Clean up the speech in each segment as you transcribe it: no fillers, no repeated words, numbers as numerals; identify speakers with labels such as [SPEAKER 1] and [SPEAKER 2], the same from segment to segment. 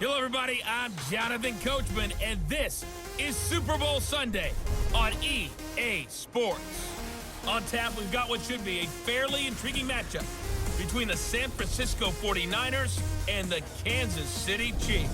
[SPEAKER 1] Hello, everybody. I'm Jonathan Coachman, and this is Super Bowl Sunday on EA Sports. On tap, we've got what should be a fairly intriguing matchup between the San Francisco 49ers and the Kansas City Chiefs.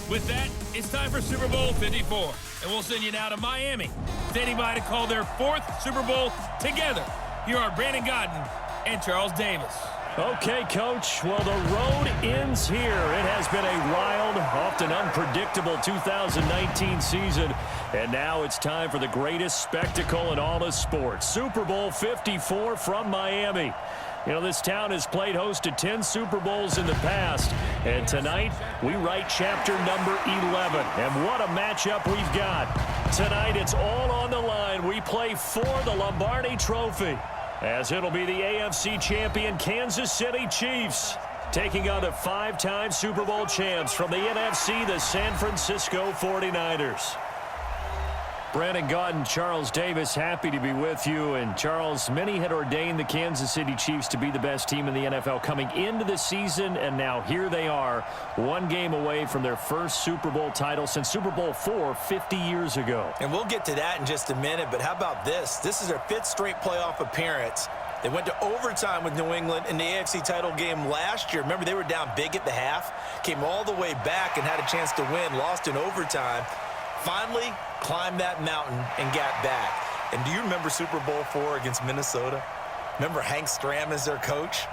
[SPEAKER 1] With that, it's time for Super Bowl 54, and we'll send you now to Miami, standing by to call their fourth Super Bowl together. Here are Brandon Godden and Charles Davis.
[SPEAKER 2] Okay, Coach. Well, the road ends here. It has been a wild, often unpredictable 2019 season. And now it's time for the greatest spectacle in all of sports. Super Bowl 54 from Miami. You know, this town has played host to 10 Super Bowls in the past. And tonight, we write chapter number 11. And what a matchup we've got. Tonight, it's all on the line. We play for the Lombardi Trophy, as it'll be the AFC champion Kansas City Chiefs taking on the five-time Super Bowl champs from the NFC, the San Francisco 49ers. Brandon Godden, Charles Davis, happy to be with you. And Charles, many had ordained the Kansas City Chiefs to be the best team in the NFL coming into the season, and now here they are, one game away from their first Super Bowl title since Super Bowl IV 50 years ago.
[SPEAKER 3] And we'll get to that in just a minute, but how about this? This is their fifth straight playoff appearance. They went to overtime with New England in the AFC title game last year. Remember, they were down big at the half, came all the way back and had a chance to win, lost in overtime. Finally climbed that mountain and got back. And do you remember Super Bowl IV against Minnesota? Remember Hank Stram as their coach?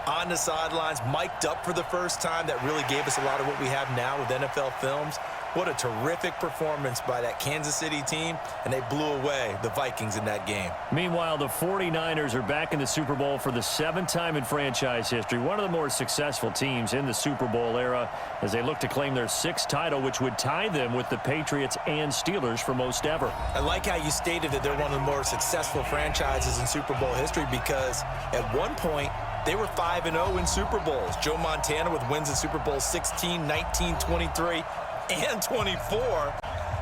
[SPEAKER 3] On the sidelines, mic'd up for the first time. That really gave us a lot of what we have now with NFL films. What a terrific performance by that Kansas City team, and they blew away the Vikings in that game.
[SPEAKER 2] Meanwhile, the 49ers are back in the Super Bowl for the seventh time in franchise history, one of the more successful teams in the Super Bowl era, as they look to claim their sixth title, which would tie them with the Patriots and Steelers for most ever.
[SPEAKER 3] I like how you stated that they're one of the more successful franchises in Super Bowl history, because at one point, they were 5-0 in Super Bowls. Joe Montana with wins in Super Bowl 16, 19, 23, and 24.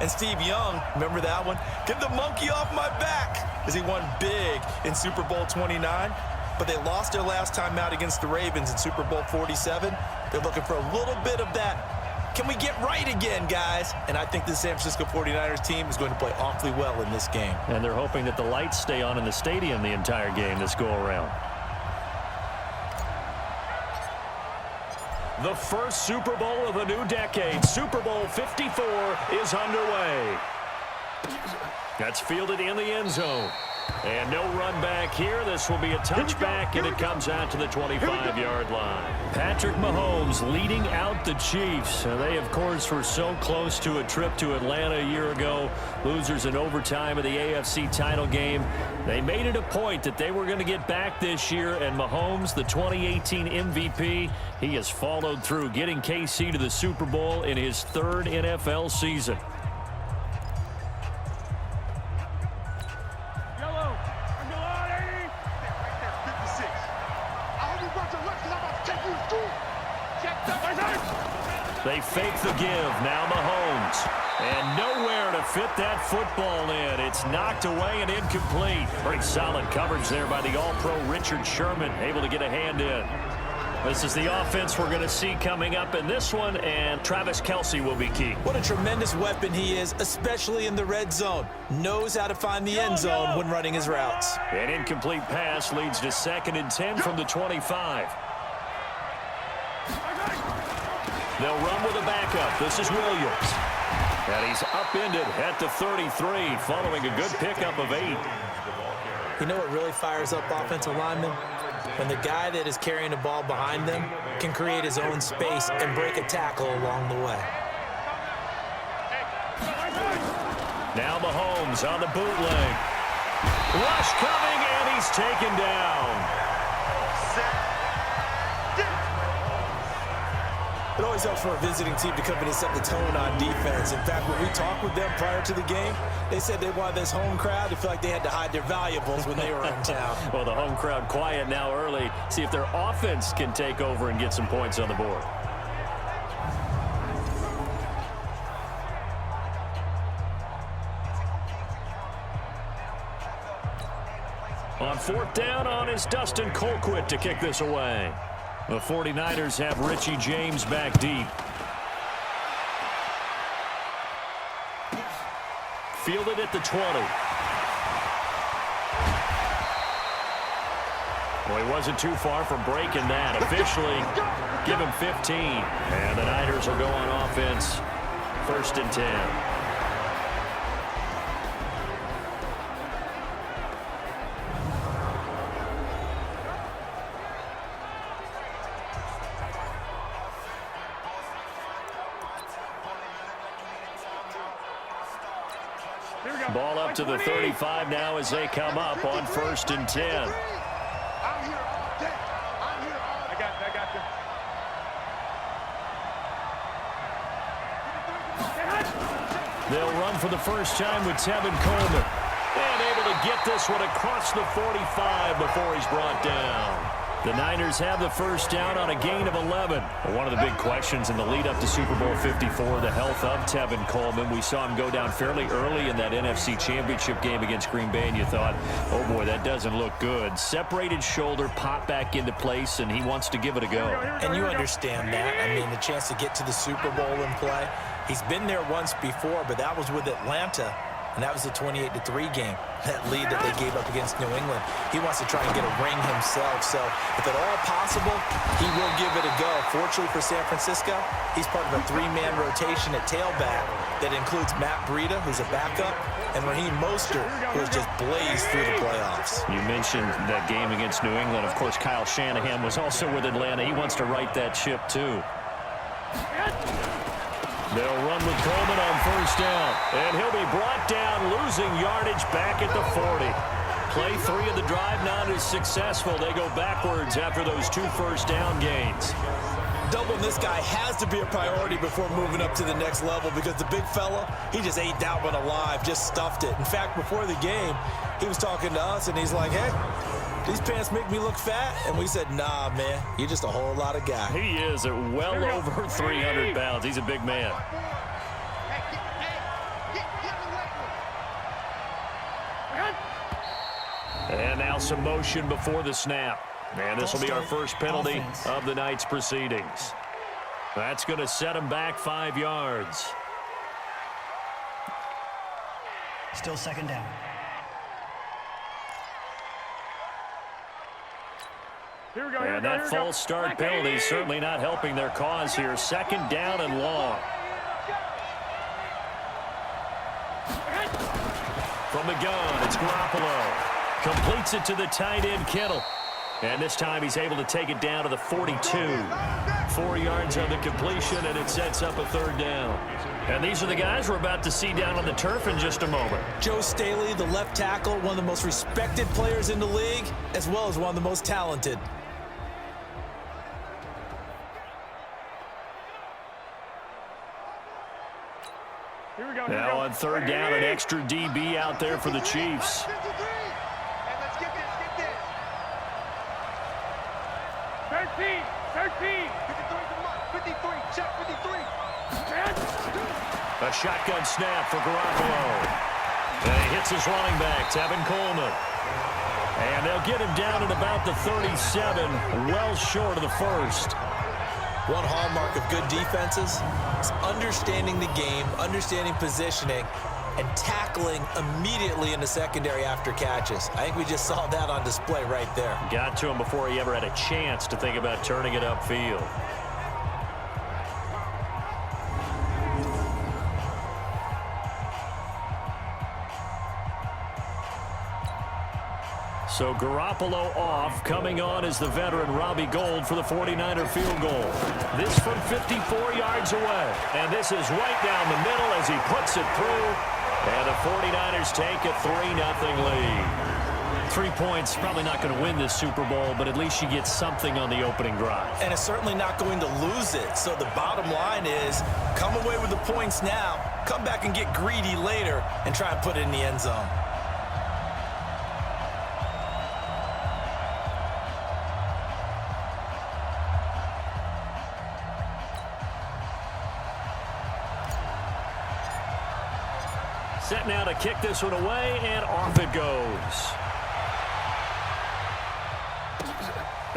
[SPEAKER 3] And Steve Young, remember that one? Get the monkey off my back, as he won big in Super Bowl 29. But they lost their last time out against the Ravens in Super Bowl 47. They're looking for a little bit of that. Can we get right again, guys? And I think the San Francisco 49ers team is going to play awfully well in this game.
[SPEAKER 2] And they're hoping that the lights stay on in the stadium the entire game this go-around. The first Super Bowl of the new decade, Super Bowl 54, is underway. That's fielded in the end zone. And no run back here. This will be a touchback, and it comes out to the 25-yard line. Patrick Mahomes leading out the Chiefs. They, of course, were so close to a trip to Atlanta a year ago. Losers in overtime of the AFC title game. They made it a point that they were going to get back this year, and Mahomes, the 2018 MVP, he has followed through, getting KC to the Super Bowl in his third NFL season. They fake the give. Now Mahomes. And nowhere to fit that football in. It's knocked away and incomplete. Pretty solid coverage there by the All-Pro Richard Sherman. Able to get a hand in. This is the offense we're going to see coming up in this one, and Travis Kelce will be key.
[SPEAKER 3] What a tremendous weapon he is, especially in the red zone. Knows how to find the end zone when running his routes.
[SPEAKER 2] An incomplete pass leads to 2nd and 10 from the 25. They'll run with a backup. This is Williams. And he's upended at the 33, following a good pickup of 8.
[SPEAKER 3] You know what really fires up offensive linemen? When the guy that is carrying the ball behind them can create his own space and break a tackle along the way.
[SPEAKER 2] Now Mahomes on the bootleg. Rush coming, and he's taken down.
[SPEAKER 3] It always helps for a visiting team to come in and set the tone on defense. In fact, when we talked with them prior to the game, they said they wanted this home crowd to feel like they had to hide their valuables when they were in town.
[SPEAKER 2] Well, the home crowd quiet now early. See if their offense can take over and get some points on the board. On 4th down, on is Dustin Colquitt to kick this away. The 49ers have Richie James back deep. Fielded at the 20. Well, he wasn't too far from breaking that. Officially, give him 15. And the Niners will go on offense. 1st and 10. Ball up to the 35 now as they come up on 1st and 10.
[SPEAKER 4] I got you.
[SPEAKER 2] They'll run for the first time with Tevin Coleman. And able to get this one across the 45 before he's brought down. The Niners have the first down on a gain of 11. One of the big questions in the lead up to Super Bowl 54, the health of Tevin Coleman. We saw him go down fairly early in that NFC Championship game against Green Bay, and you thought, oh boy, that doesn't look good. Separated shoulder, popped back into place, and he wants to give it a go.
[SPEAKER 3] And you understand that. I mean, the chance to get to the Super Bowl and play. He's been there once before, but that was with Atlanta. And that was a 28-3 game, that lead that they gave up against New England. He wants to try and get a ring himself. So if at all possible, he will give it a go. Fortunately for San Francisco, he's part of a 3-man rotation at tailback that includes Matt Breida, who's a backup, and Raheem Mostert, who has just blazed through the playoffs.
[SPEAKER 2] You mentioned that game against New England. Of course, Kyle Shanahan was also with Atlanta. He wants to right that ship, too. They'll run with Coleman on first down. And he'll be brought down, losing yardage back at the 40. Play 3 of the drive not as successful. They go backwards after those 2 first-down gains.
[SPEAKER 3] Doubling this guy has to be a priority before moving up to the next level because the big fella, he just ate that one alive, just stuffed it. In fact, before the game, he was talking to us, and he's like, hey, these pants make me look fat. And we said, nah, man, you're just a whole lot of guy.
[SPEAKER 2] He is at well over 300 pounds. He's a big man. And now some motion before the snap. And this will be our first penalty of the night's proceedings. That's going to set him back 5 yards.
[SPEAKER 5] Still 2nd down.
[SPEAKER 2] And that false start penalty is certainly not helping their cause here. 2nd down and long. From the gun, it's Garoppolo. Completes it to the tight end, Kittle. And this time he's able to take it down to the 42. 4 yards on the completion, and it sets up a 3rd down. And these are the guys we're about to see down on the turf in just a moment.
[SPEAKER 3] Joe Staley, the left tackle, one of the most respected players in the league, as well as one of the most talented.
[SPEAKER 2] Now on 3rd down, an extra DB out there for the Chiefs. A shotgun snap for Garoppolo. And he hits his running back, Tevin Coleman. And they'll get him down at about the 37, well short of the 1st.
[SPEAKER 3] One hallmark of good defenses is understanding the game, understanding positioning, and tackling immediately in the secondary after catches. I think we just saw that on display right there.
[SPEAKER 2] Got to him before he ever had a chance to think about turning it upfield. So Garoppolo off. Coming on is the veteran Robbie Gould for the 49er field goal. This from 54 yards away. And this is right down the middle as he puts it through. And the 49ers take a 3-0 lead. 3 points, probably not going to win this Super Bowl, but at least you get something on the opening drive.
[SPEAKER 3] And it's certainly not going to lose it. So the bottom line is, come away with the points now, come back and get greedy later, and try and put it in the end zone.
[SPEAKER 2] Set now to kick this one away, and off it goes.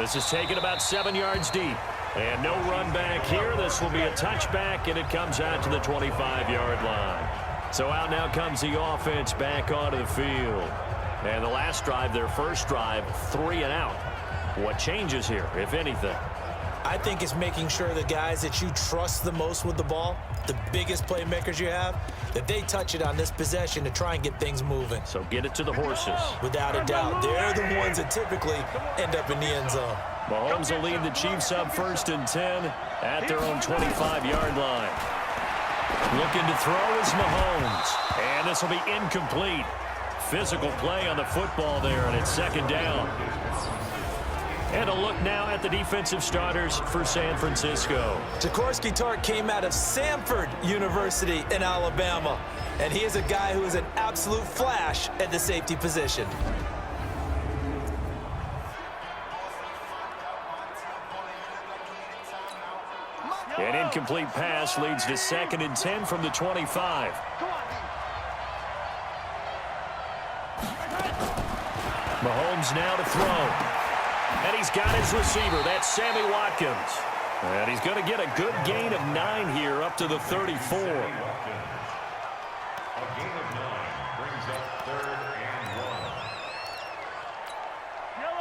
[SPEAKER 2] This is taken about 7 yards deep. And no run back here. This will be a touchback, and it comes out to the 25-yard line. So out now comes the offense back onto the field. And the last drive, their first drive, 3 and out. What changes here, if anything?
[SPEAKER 3] I think it's making sure the guys that you trust the most with the ball, the biggest playmakers you have, that they touch it on this possession to try and get things moving.
[SPEAKER 2] So get it to the horses.
[SPEAKER 3] Without a doubt, they're the ones that typically end up in the end zone.
[SPEAKER 2] Mahomes will lead the Chiefs up 1st and 10 at their own 25-yard line. Looking to throw is Mahomes. And this will be incomplete. Physical play on the football there, and it's 2nd down. And a look now at the defensive starters for San Francisco.
[SPEAKER 3] Jaworski Tartt came out of Samford University in Alabama. And he is a guy who is an absolute flash at the safety position.
[SPEAKER 2] An incomplete pass leads to 2nd and 10 from the 25. Mahomes now to throw. And he's got his receiver. That's Sammy Watkins. And he's going to get a good gain of 9 here up to the 34.
[SPEAKER 6] A gain of 9 brings up 3rd and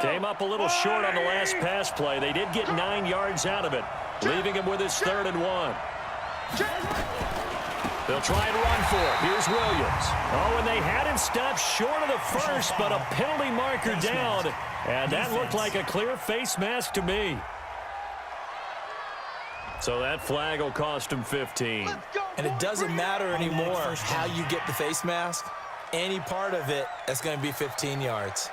[SPEAKER 6] 1.
[SPEAKER 2] Came up a little short on the last pass play. They did get 9 yards out of it, leaving him with his 3rd and 1. They'll try and run for it. Here's Williams. Oh, and they had him stopped short of the first, but a penalty marker down. And that looked like a clear face mask to me. So that flag will cost him 15.
[SPEAKER 3] And it doesn't matter anymore how you get the face mask. Any part of it, that's going to be 15 yards.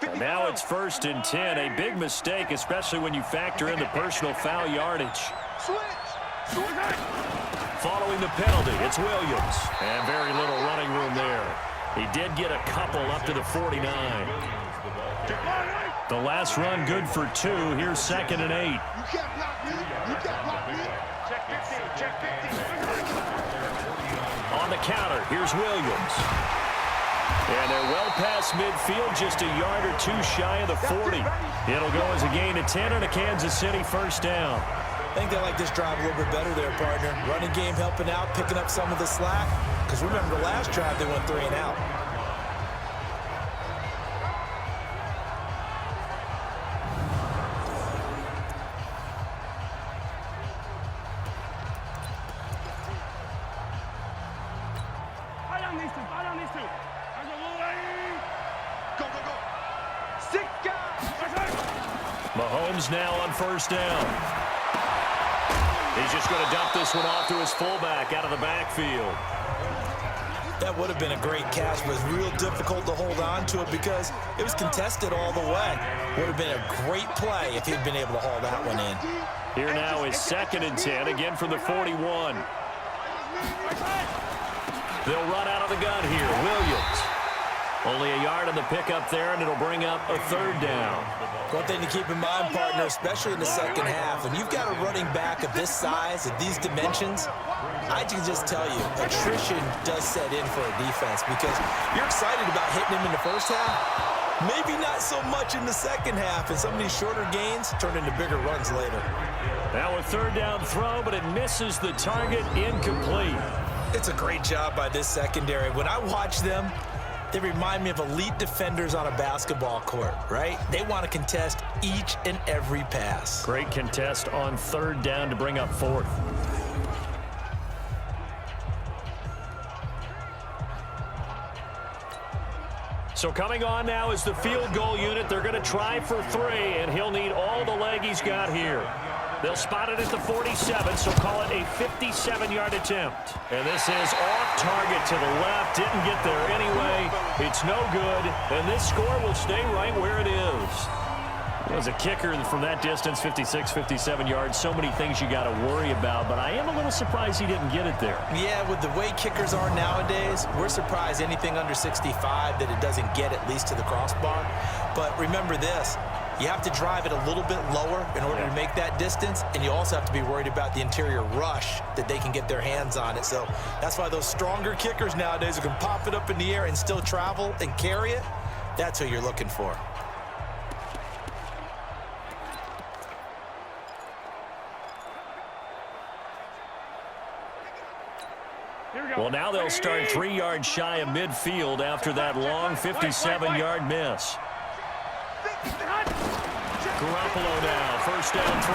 [SPEAKER 2] And now it's 1st and 10. A big mistake, especially when you factor in the personal foul yardage. Following the penalty, it's Williams. And very little running room there. He did get a couple up to the 49. The last run good for 2. Here's 2nd and 8. On the counter, here's Williams. And they're well past midfield, just a yard or 2 shy of the 40. It'll go as a gain of 10 and a Kansas City 1st down.
[SPEAKER 3] I think they like this drive a little bit better there, partner. Running game helping out, picking up some of the slack. Because remember, the last drive they went 3 and out.
[SPEAKER 2] Mahomes now on 1st down. He's just going to dump this one off to his fullback out of the backfield.
[SPEAKER 3] That would have been a great catch, but it was real difficult to hold on to it because it was contested all the way. Would have been a great play if he'd been able to haul that one in.
[SPEAKER 2] Here now is 2nd and 10, again from the 41. They'll run out of the gun here. Williams. Only a yard on the pickup there, and it'll bring up a 3rd down.
[SPEAKER 3] One thing to keep in mind, partner, especially in the second half, when you've got a running back of this size, of these dimensions, I can just tell you, attrition does set in for a defense because you're excited about hitting him in the first half. Maybe not so much in the second half, and some of these shorter gains turn into bigger runs later.
[SPEAKER 2] Now a 3rd down throw, but it misses the target, incomplete.
[SPEAKER 3] It's a great job by this secondary. When I watch them, they remind me of elite defenders on a basketball court, right? They want to contest each and every pass.
[SPEAKER 2] Great contest on 3rd down to bring up 4th. So coming on now is the field goal unit. They're going to try for 3, and he'll need all the leg he's got here. They'll spot it at the 47, so call it a 57-yard attempt. And this is off target to the left. Didn't get there anyway. It's no good, and this score will stay right where it is. As a kicker from that distance, 56, 57 yards, so many things you got to worry about, but I am a little surprised he didn't get it there.
[SPEAKER 3] Yeah, with the way kickers are nowadays, we're surprised anything under 65 that it doesn't get at least to the crossbar. But remember this, You have to drive it a little bit lower in order to make that distance, and you also have to be worried about the interior rush that they can get their hands on it. So that's why those stronger kickers nowadays who can pop it up in the air and still travel and carry it, that's who you're looking for.
[SPEAKER 2] Well, now they'll start 3 yards shy of midfield after that long 57-yard miss. Garoppolo now, first down throw.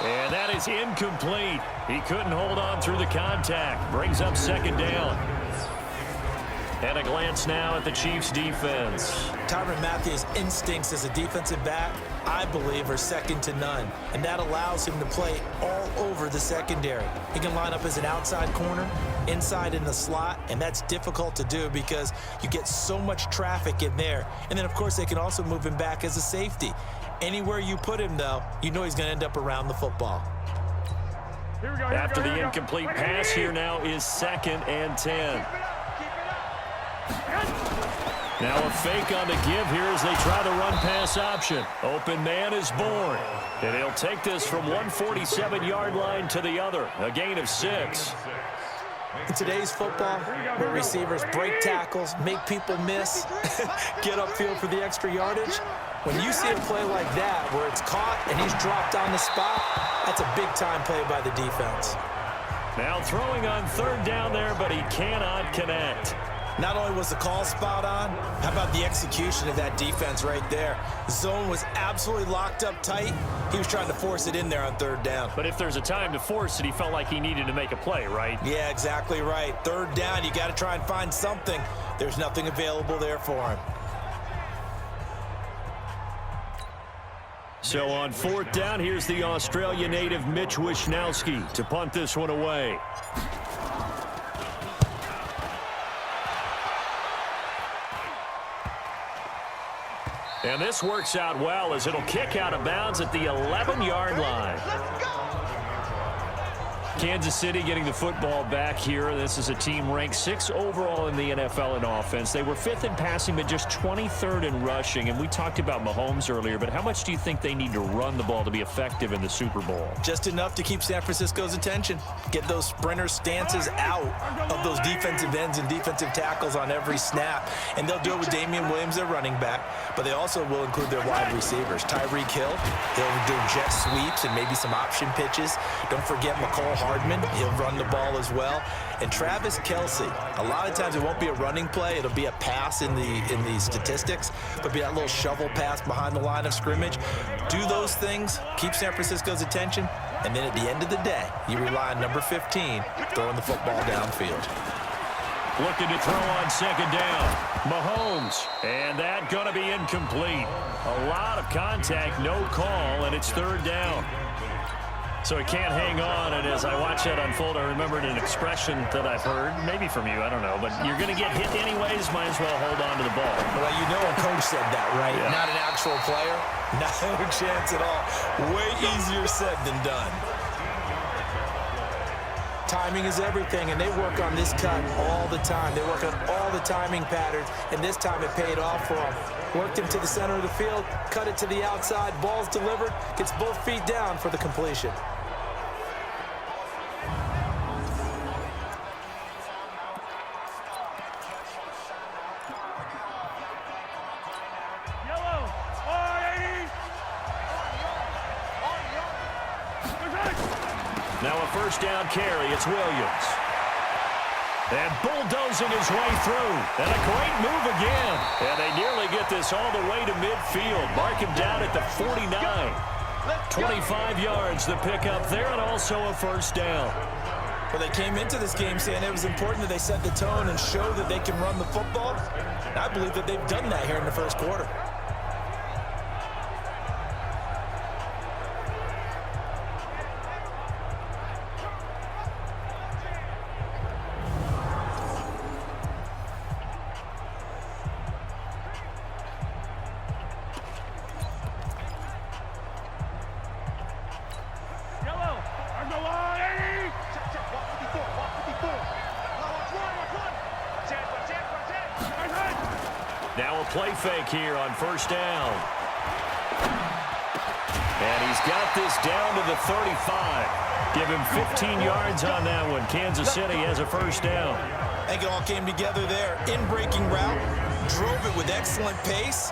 [SPEAKER 2] And that is incomplete. He couldn't hold on through the contact. Brings up second down. And a glance now at the Chiefs' defense.
[SPEAKER 3] Tyrann Mathieu's instincts as a defensive back, I believe, are second to none. And that allows him to play all over the secondary. He can line up as an outside corner, inside in the slot, and that's difficult to do because you get so much traffic in there. And then, of course, they can also move him back as a safety. Anywhere you put him, though, you know he's going to end up around the football.
[SPEAKER 2] After the incomplete pass, here now is 2nd and 10. Now a fake on the give here as they try the run-pass option. Open man is born. And he'll take this from 147-yard line to the other. A gain of 6.
[SPEAKER 3] In today's football, where receivers break tackles, make people miss, get upfield for the extra yardage, when you see a play like that where it's caught and he's dropped on the spot, that's a big-time play by the defense.
[SPEAKER 2] Now throwing on 3rd down there, but he cannot connect.
[SPEAKER 3] Not only was the call spot on, how about the execution of that defense right there? The zone was absolutely locked up tight. He was trying to force it in there on 3rd down.
[SPEAKER 2] But if there's a time to force it, he felt like he needed to make a play, right?
[SPEAKER 3] Yeah, exactly right. 3rd down, you got to try and find something. There's nothing available there for him.
[SPEAKER 2] So on 4th down, here's the Australia native Mitch Wishnowsky to punt this one away. And this works out well as it'll kick out of bounds at the 11-yard line. Kansas City getting the football back here. This is a team ranked 6th overall in the NFL in offense. They were 5th in passing, but just 23rd in rushing. And we talked about Mahomes earlier, but how much do you think they need to run the ball to be effective in the Super Bowl?
[SPEAKER 3] Just enough to keep San Francisco's attention. Get those sprinter stances out of those defensive ends and defensive tackles on every snap. And they'll do it with Damian Williams, their running back, but they also will include their wide receivers. Tyreek Hill, he'll do jet sweeps and maybe some option pitches. Don't forget McCole Hardman, he'll run the ball as well. And Travis Kelce, a lot of times it won't be a running play, it'll be a pass in the statistics, but be that little shovel pass behind the line of scrimmage. Do those things, keep San Francisco's attention, and then at the end of the day, you rely on number 15 throwing the football downfield.
[SPEAKER 2] Looking to throw on 2nd down. Mahomes, and that gonna be incomplete. A lot of contact, no call, and it's 3rd down. So he can't hang on, and as I watch that unfold, I remembered an expression that I've heard, maybe from you, I don't know, but you're going to get hit anyways, might as well hold on to the ball.
[SPEAKER 3] Well, you know a coach said that, right?
[SPEAKER 2] Yeah.
[SPEAKER 3] Not an actual player. No chance at all. Way easier said than done. Timing is everything, and they work on this cut all the time. They work on all the timing patterns, and this time it paid off for them. Worked him to the center of the field, cut it to the outside, ball's delivered, gets both feet down for the completion.
[SPEAKER 2] Now a 1st down carry, it's Williams. And bulldozing his way through. And a great move again. And they nearly get this all the way to midfield. Mark him down at the 49. 25 yards the pickup there, and also a 1st down.
[SPEAKER 3] Well, they came into this game saying it was important that they set the tone and show that they can run the football. And I believe that they've done that here in the 1st quarter.
[SPEAKER 2] Now a play fake here on first down. And he's got this down to the 35. Give him 15 yards on that one. Kansas City has a first down.
[SPEAKER 3] I think it all came together there. In-breaking route, drove it with excellent pace.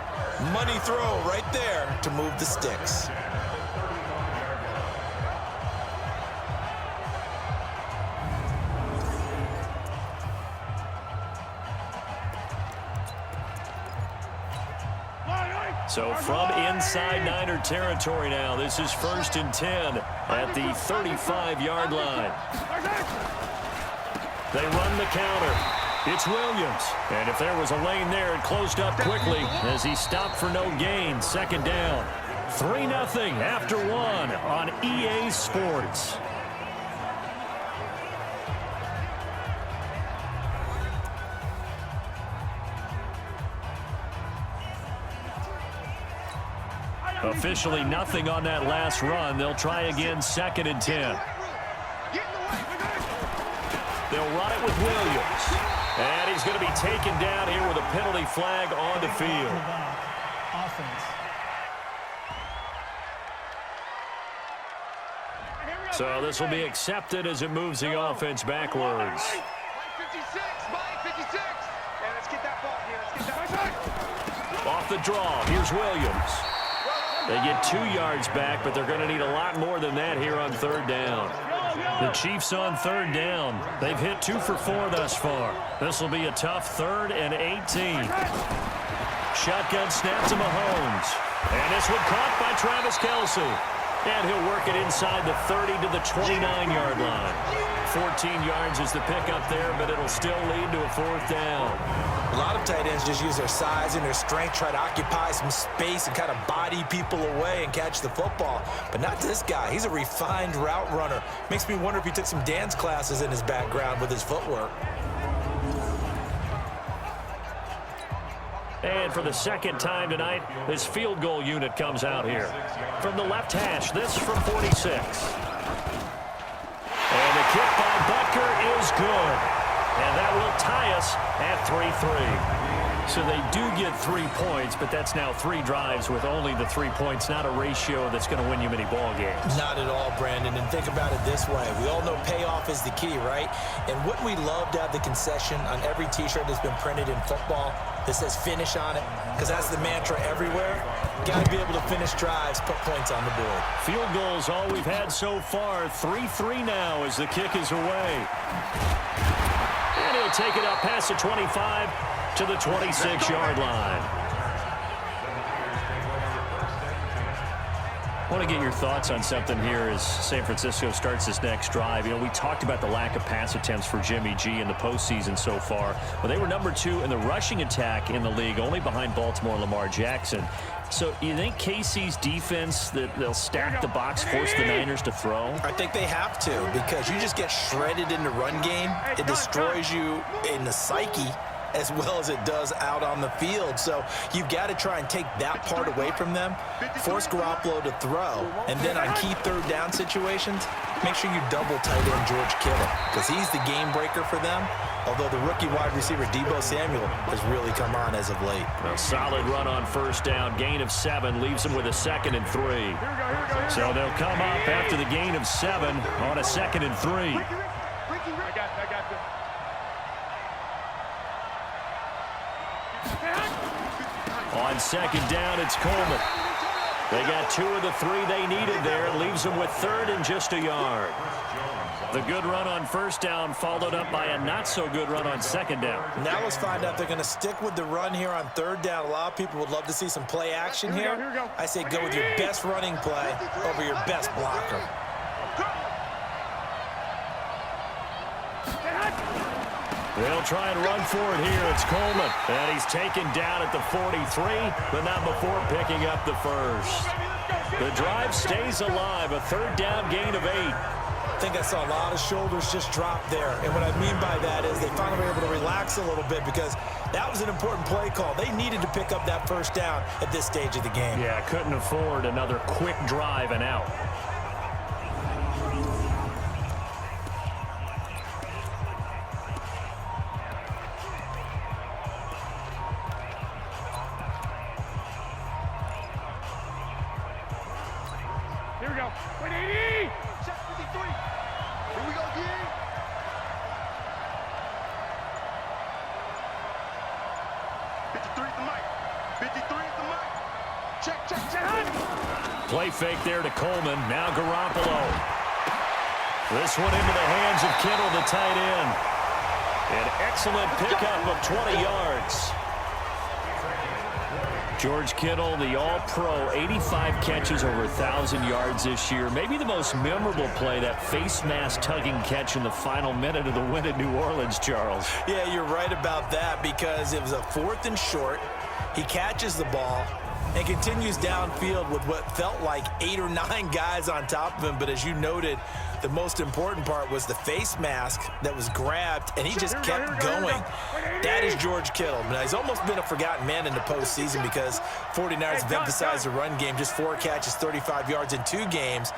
[SPEAKER 3] Money throw right there to move the sticks.
[SPEAKER 2] So from inside Niner territory now, this is 1st and 10 at the 35-yard line. They run the counter. It's Williams. And if there was a lane there, it closed up quickly as he stopped for no gain. 2nd down. 3-0 after 1 on EA Sports. Officially nothing on that last run. They'll try again, 2nd and 10. They'll run it with Williams. And he's going to be taken down here with a penalty flag on the field. So this will be accepted as it moves the offense backwards. Off the draw, here's Williams. They get 2 yards back, but they're going to need a lot more than that here on 3rd down. The Chiefs on 3rd down. They've hit 2 for 4 thus far. This will be a tough 3rd and 18. Shotgun snap to Mahomes. And this one caught by Travis Kelce. And he'll work it inside the 30 to the 29-yard line. 14 yards is the pickup there, but it'll still lead to a 4th down.
[SPEAKER 3] A lot of tight ends just use their size and their strength, try to occupy some space and kind of body people away and catch the football. But not this guy. He's a refined route runner. Makes me wonder if he took some dance classes in his background with his footwork.
[SPEAKER 2] And for the 2nd time tonight, this field goal unit comes out here. From the left hash, this from 46. And the kick by Butker is good. And that will tie us at 3-3. So they do get 3 points, but that's now 3 drives with only the 3 points, not a ratio that's going to win you many ball games.
[SPEAKER 3] Not at all, Brandon. And think about it this way. We all know payoff is the key, right? And wouldn't we love to have the concession on every T-shirt that's been printed in football that says finish on it? Because that's the mantra everywhere. Got to be able to finish drives, put points on the board.
[SPEAKER 2] Field goals all we've had so far. 3-3 now as the kick is away. And he'll take it up past the 25 to the 26-yard line. I want to get your thoughts on something here as San Francisco starts this next drive. You know, we talked about the lack of pass attempts for Jimmy G in the postseason so far. Well, they were number 2 in the rushing attack in the league, only behind Baltimore and Lamar Jackson. So you think KC's defense, that they'll stack the box, force the Niners to throw?
[SPEAKER 3] I think they have to, because you just get shredded in the run game. It destroys you in the psyche as well as it does out on the field. So you've got to try and take that part away from them, force Garoppolo to throw, and then on key 3rd down situations, make sure you double tight end George Kittle, because he's the game breaker for them. Although the rookie wide receiver Deebo Samuel has really come on as of late.
[SPEAKER 2] A solid run on 1st down. Gain of 7 leaves them with a 2nd and 3. So they'll come up after the gain of 7 on a 2nd and 3.
[SPEAKER 4] I got this.
[SPEAKER 2] On 2nd down, it's Coleman. They got 2 of the 3 they needed there. It leaves them with 3rd and just a yard. The good run on 1st down followed up by a not-so-good run on 2nd down.
[SPEAKER 3] Now let's find out if they're going to stick with the run here on 3rd down. A lot of people would love to see some play action here. I say go with your best running play over your best blocker.
[SPEAKER 2] They'll try and run for it here. It's Coleman. And he's taken down at the 43, but not before picking up the 1st. The drive stays alive. A 3rd down gain of 8.
[SPEAKER 3] I think I saw a lot of shoulders just drop there. And what I mean by that is they finally were able to relax a little bit, because that was an important play call. They needed to pick up that 1st down at this stage of the game.
[SPEAKER 2] Yeah, couldn't afford another quick drive and out.
[SPEAKER 4] we go. 180. Check 53. Here we go, D. 53 at the mic. 53 at the mic. Check, check, check.
[SPEAKER 2] Play fake there to Coleman. Now Garoppolo. This one into the hands of Kittle, the tight end. An excellent pickup of 20 yards. George Kittle, the all-pro, 85 catches, over 1,000 yards this year. Maybe the most memorable play, that face mask tugging catch in the final minute of the win at New Orleans, Charles.
[SPEAKER 3] Yeah, you're right about that, because it was a 4th and short. He catches the ball and continues downfield with what felt like 8 or 9 guys on top of him. But as you noted, the most important part was the face mask that was grabbed, and he just kept going. That is George Kittle. Now, he's almost been a forgotten man in the postseason because 49ers have emphasized the run game. Just 4 catches, 35 yards in 2 games.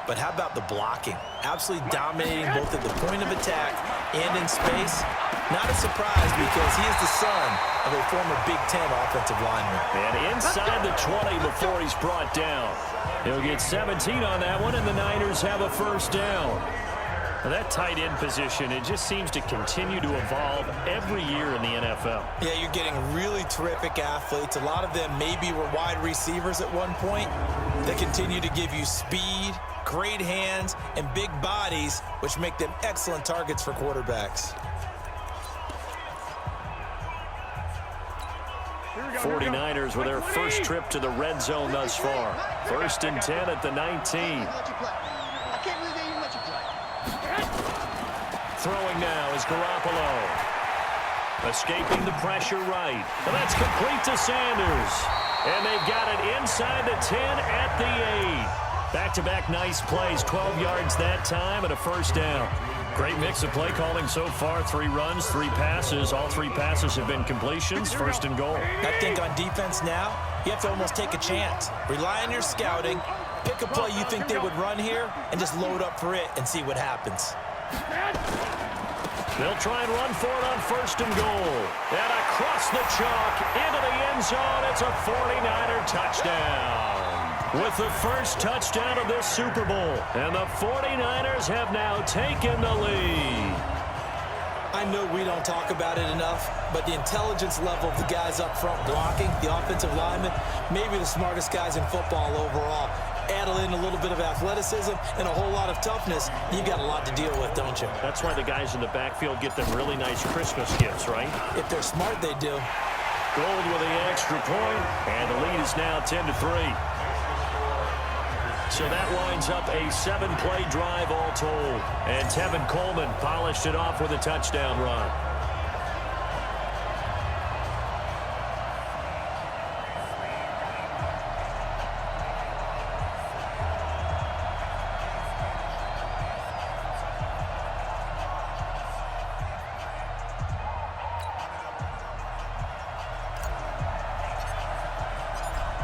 [SPEAKER 3] But how about the blocking? Absolutely dominating both at the point of attack and in space. Not a surprise, because he is the son of a former Big Ten offensive lineman.
[SPEAKER 2] And inside the 20 before he's brought down. He'll get 17 on that one, and the Niners have a first down.
[SPEAKER 7] Well, that tight end position, it just seems to continue to evolve every year in the NFL.
[SPEAKER 3] Yeah, you're getting really terrific athletes. A lot of them maybe were wide receivers at one point. They continue to give you speed, great hands, and big bodies, which make them excellent targets for quarterbacks.
[SPEAKER 2] 49ers with their first trip to the red zone thus far. 1st and 10 at the 19. Throwing now is Garoppolo. Escaping the pressure right. And that's complete to Sanders. And they've got it inside the 10 at the 8. Back-to-back nice plays. 12 yards that time and a first down. Great mix of play calling so far. 3 runs, 3 passes. All 3 passes have been completions. 1st and goal.
[SPEAKER 3] I think on defense now, you have to almost take a chance. Rely on your scouting. Pick a play you think they would run here and just load up for it and see what happens.
[SPEAKER 2] They'll try and run for it on 1st and goal. And across the chalk into the end zone. It's a 49er touchdown. With the first touchdown of this Super Bowl. And the 49ers have now taken the lead.
[SPEAKER 3] I know we don't talk about it enough, but the intelligence level of the guys up front blocking, the offensive linemen, maybe the smartest guys in football overall. Add in a little bit of athleticism and a whole lot of toughness, you got a lot to deal with, don't you?
[SPEAKER 7] That's why the guys in the backfield get them really nice Christmas gifts, right?
[SPEAKER 3] If they're smart, they do.
[SPEAKER 2] Gold with the extra point, and the lead is now 10-3. So that winds up a 7-play drive all told. And Tevin Coleman polished it off with a touchdown run.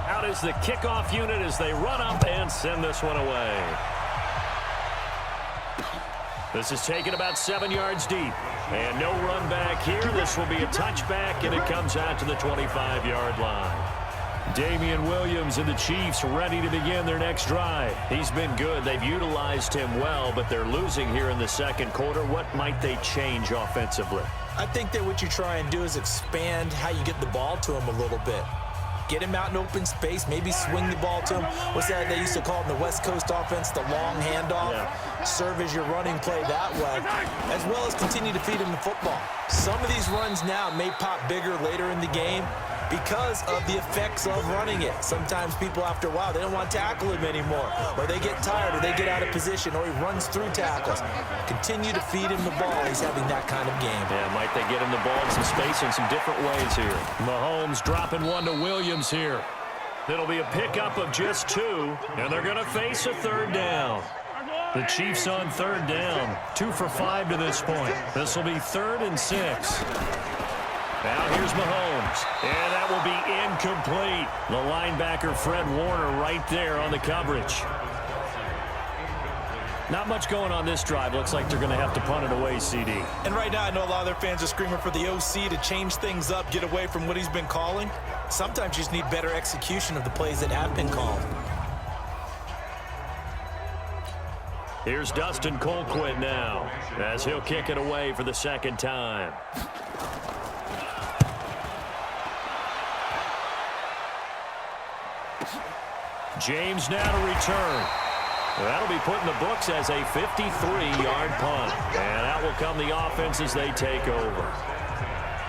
[SPEAKER 2] Out is the kickoff unit as they run up and send this one away. This is taken about 7 yards deep. And no run back here. This will be a touchback, and it comes out to the 25-yard line. Damian Williams and the Chiefs ready to begin their next drive. He's been good. They've utilized him well, but they're losing here in the second quarter. What might they change offensively?
[SPEAKER 3] I think that what you try and do is expand how you get the ball to him a little bit. Get him out in open space, maybe swing the ball to him. What's that they used to call in the West Coast offense, the long handoff? Yeah. Serve as your running play that way, as well as continue to feed him the football. Some of these runs now may pop bigger later in the game because of the effects of running it. Sometimes people, after a while, they don't want to tackle him anymore, or they get tired, or they get out of position, or he runs through tackles. Continue to feed him the ball. He's having that kind of game.
[SPEAKER 2] Yeah, might they get him the ball in some space in some different ways here. Mahomes dropping one to Williams here. It'll be a pickup of just 2, and they're going to face a 3rd down. The Chiefs on 3rd down. 2 for 5 to this point. This will be 3rd and 6. Now here's Mahomes, and that will be incomplete. The linebacker, Fred Warner, right there on the coverage. Not much going on this drive. Looks like they're going to have to punt it away, CD.
[SPEAKER 3] And right now, I know a lot of their fans are screaming for the OC to change things up, get away from what he's been calling. Sometimes you just need better execution of the plays that have been called.
[SPEAKER 2] Here's Dustin Colquitt now, as he'll kick it away for the second time. James now to return. That'll be put in the books as a 53-yard punt. And out will come the offense as they take over.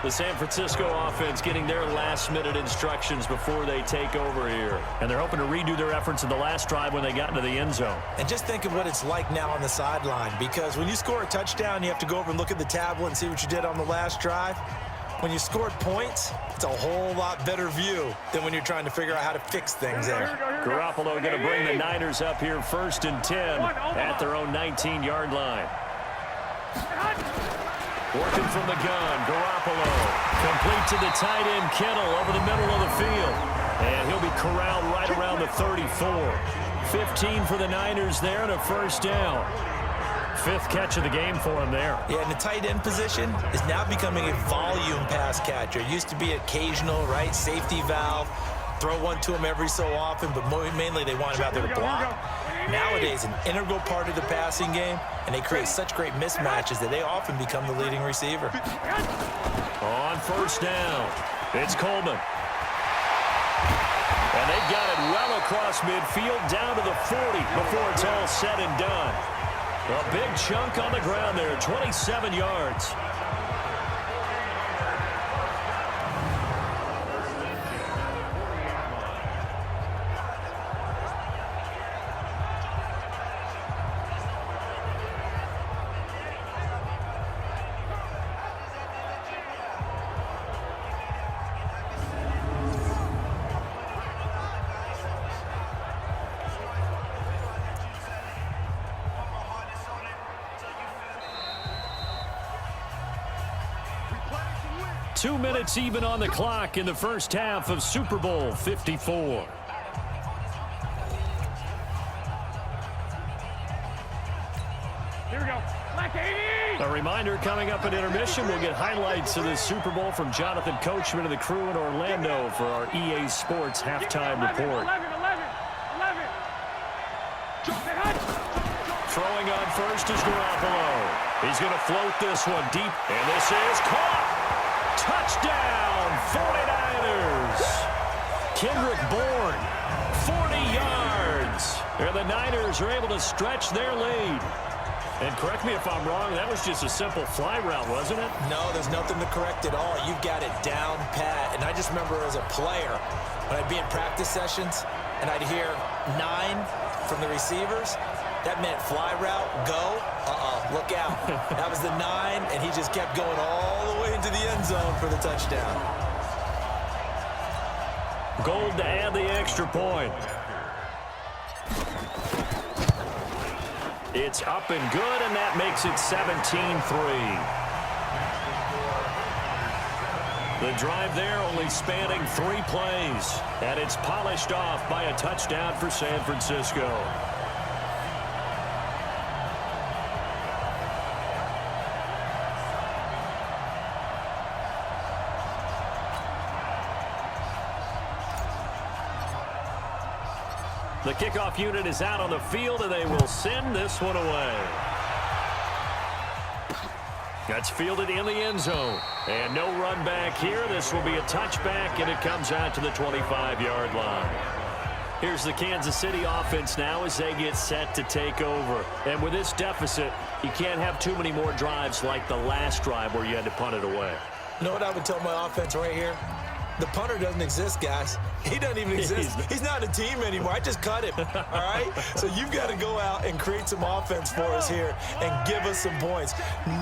[SPEAKER 2] The San Francisco offense getting their last-minute instructions before they take over here. And they're hoping to redo their efforts in the last drive when they got into the end zone.
[SPEAKER 3] And just think of what it's like now on the sideline, because when you score a touchdown, you have to go over and look at the tablet and see what you did on the last drive. When you scored points, it's a whole lot better view than when you're trying to figure out how to fix things there.
[SPEAKER 2] Garoppolo going to bring the Niners up here 1st and 10 at their own 19-yard line. Working from the gun, Garoppolo. Complete to the tight end, Kittle, over the middle of the field. And he'll be corralled right around the 34. 15 for the Niners there and a first down. 5th catch of the game for him there. Yeah, and the tight end position is now becoming a volume pass catcher. It used to be occasional, right, safety valve. Throw one to him every so often, but mainly they want him out there to block. Nowadays, an integral part of the passing game, and they create such great mismatches that they often become the leading receiver. On first down, it's Coleman. And they've got it well across midfield, down to the 40 before it's all said and done. A big chunk on the ground there, 27 yards. Two minutes even on the clock in the first half of Super Bowl 54.
[SPEAKER 6] Here we go. Black 80.
[SPEAKER 2] A reminder, coming up at intermission, we'll get highlights of this Super Bowl from Jonathan Coachman and the crew in Orlando for our EA Sports halftime report.
[SPEAKER 6] 11.
[SPEAKER 2] Throwing on first is Garoppolo. He's going to float this one deep, and this is caught. Touchdown, 49ers. Kendrick Bourne, 40 yards. And the Niners are able to stretch their lead. And correct me if I'm wrong, that was just a simple fly route, wasn't it?
[SPEAKER 3] No, there's nothing to correct at all. You've got it down pat. And I just remember as a player, when I'd be in practice sessions, and I'd hear 9 from the receivers, that meant fly route, go, look out. That was the 9, and he just kept going all the way into the end zone for the touchdown.
[SPEAKER 2] Gold to add the extra point. It's up and good, and that makes it 17-3. The drive there only spanning 3 plays, and it's polished off by a touchdown for San Francisco. The kickoff unit is out on the field, and they will send this one away. That's fielded in the end zone. And no run back here. This will be a touchback, and it comes out to the 25-yard line. Here's the Kansas City offense now as they get set to take over. And with this deficit, you can't have too many more drives like the last drive where you had to punt it away.
[SPEAKER 3] You know what I would tell my offense right here? The punter doesn't exist, guys. He doesn't even exist. He's not a team anymore. I just cut him, all right? So you've got to go out and create some offense for us here and give us some points.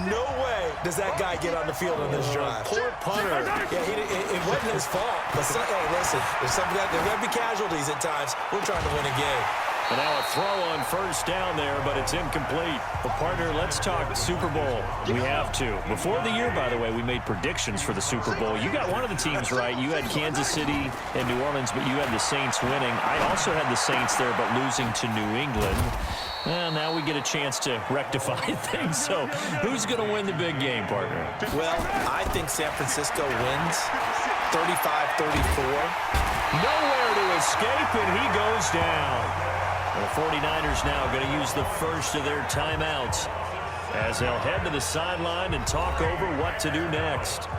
[SPEAKER 3] No way does that guy get on the field on this drive.
[SPEAKER 2] Poor punter.
[SPEAKER 3] Yeah, it wasn't his fault. But hey, listen, there's going to be casualties at times. We're trying to win a game.
[SPEAKER 2] And now a throw on first down there, but it's incomplete. Well, partner, let's talk Super Bowl. We have to. Before the year, by the way, we made predictions for the Super Bowl. You got one of the teams right. You had Kansas City and New Orleans, but you had the Saints winning. I also had the Saints there, but losing to New England. Well, now we get a chance to rectify things. So who's going to win the big game, partner?
[SPEAKER 3] Well, I think San Francisco wins 35-34.
[SPEAKER 2] Nowhere to escape, and he goes down. The 49ers now going to use the first of their timeouts as they'll head to the sideline and talk over what to do next.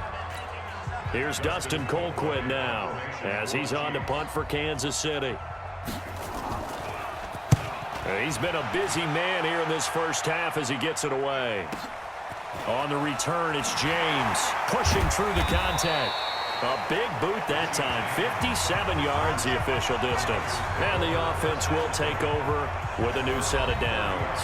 [SPEAKER 2] Here's Dustin Colquitt now as he's on to punt for Kansas City. He's been a busy man here in this first half as he gets it away. On the return, it's James pushing through the contact. A big boot that time. 57 yards the official distance. And the offense will take over with a new set of downs.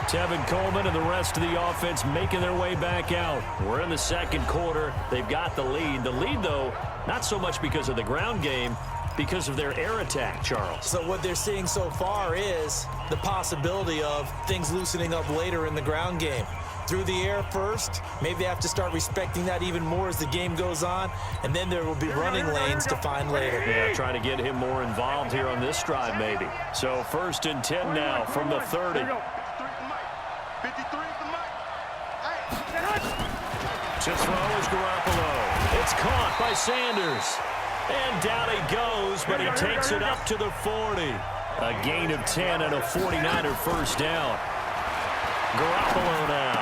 [SPEAKER 2] Tevin Coleman and the rest of the offense making their way back out. We're in the second quarter. They've got the lead. The lead, though, not so much because of the ground game, because of their air attack, Charles.
[SPEAKER 3] So what they're seeing so far is the possibility of things loosening up later in the ground game. Through the air first, maybe they have to start respecting that even more as the game goes on, and then there will be running lanes to find later.
[SPEAKER 2] Yeah, trying to get him more involved here on this drive, maybe. So 1st and 10 now from the 30.
[SPEAKER 4] 53 the mic.
[SPEAKER 2] To throw is Garoppolo. It's caught by Sanders. And down he goes, but he takes it up to the 40. A gain of 10 and a 49er first down. Garoppolo now.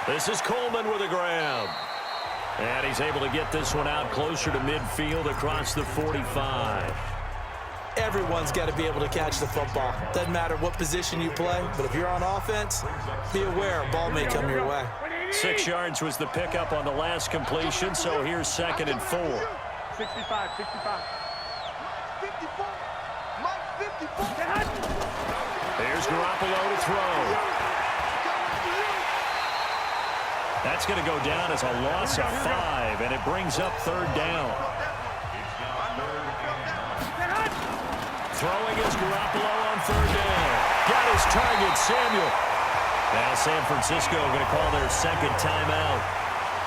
[SPEAKER 2] This is Coleman with a grab. And he's able to get this one out closer to midfield across the 45.
[SPEAKER 3] Everyone's got to be able to catch the football. Doesn't matter what position you play, but if you're on offense, be aware a ball may come your way.
[SPEAKER 2] 6 yards was the pickup on the last completion, so here's 2nd and 4.
[SPEAKER 6] 65.
[SPEAKER 4] 54. Mike 54.
[SPEAKER 2] Here's Garoppolo to throw. That's going to go down as a loss of 5, and it brings up 3rd down. Throwing is Garoppolo on 3rd down. Got his target, Samuel. Now San Francisco going to call their 2nd timeout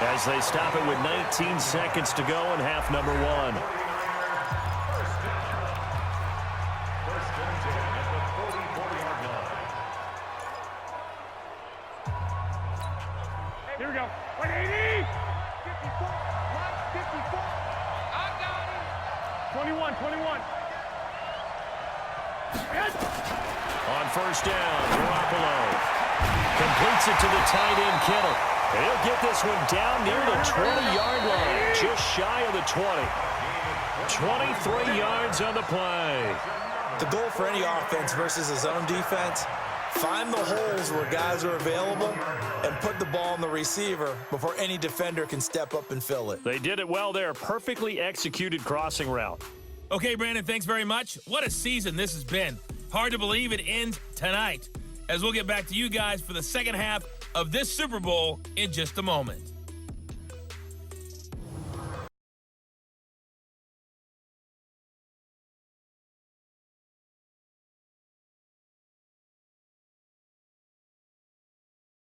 [SPEAKER 2] as they stop it with 19 seconds to go in half number 1.
[SPEAKER 6] Here we go. 180.
[SPEAKER 4] 54. Mike 54. I got it.
[SPEAKER 6] 21.
[SPEAKER 2] On 1st down, Garoppolo completes it to the tight end, Kittle. He'll get this one down near the 20-yard line, just shy of the 20. 23 yards on the play.
[SPEAKER 3] The goal for any offense versus a zone defense, find the holes where guys are available and put the ball on the receiver before any defender can step up and fill it.
[SPEAKER 2] They did it well there. Perfectly executed crossing route.
[SPEAKER 1] Okay, Brandon, thanks very much. What a season this has been. Hard to believe it ends tonight, as we'll get back to you guys for the second half of this Super Bowl in just a moment.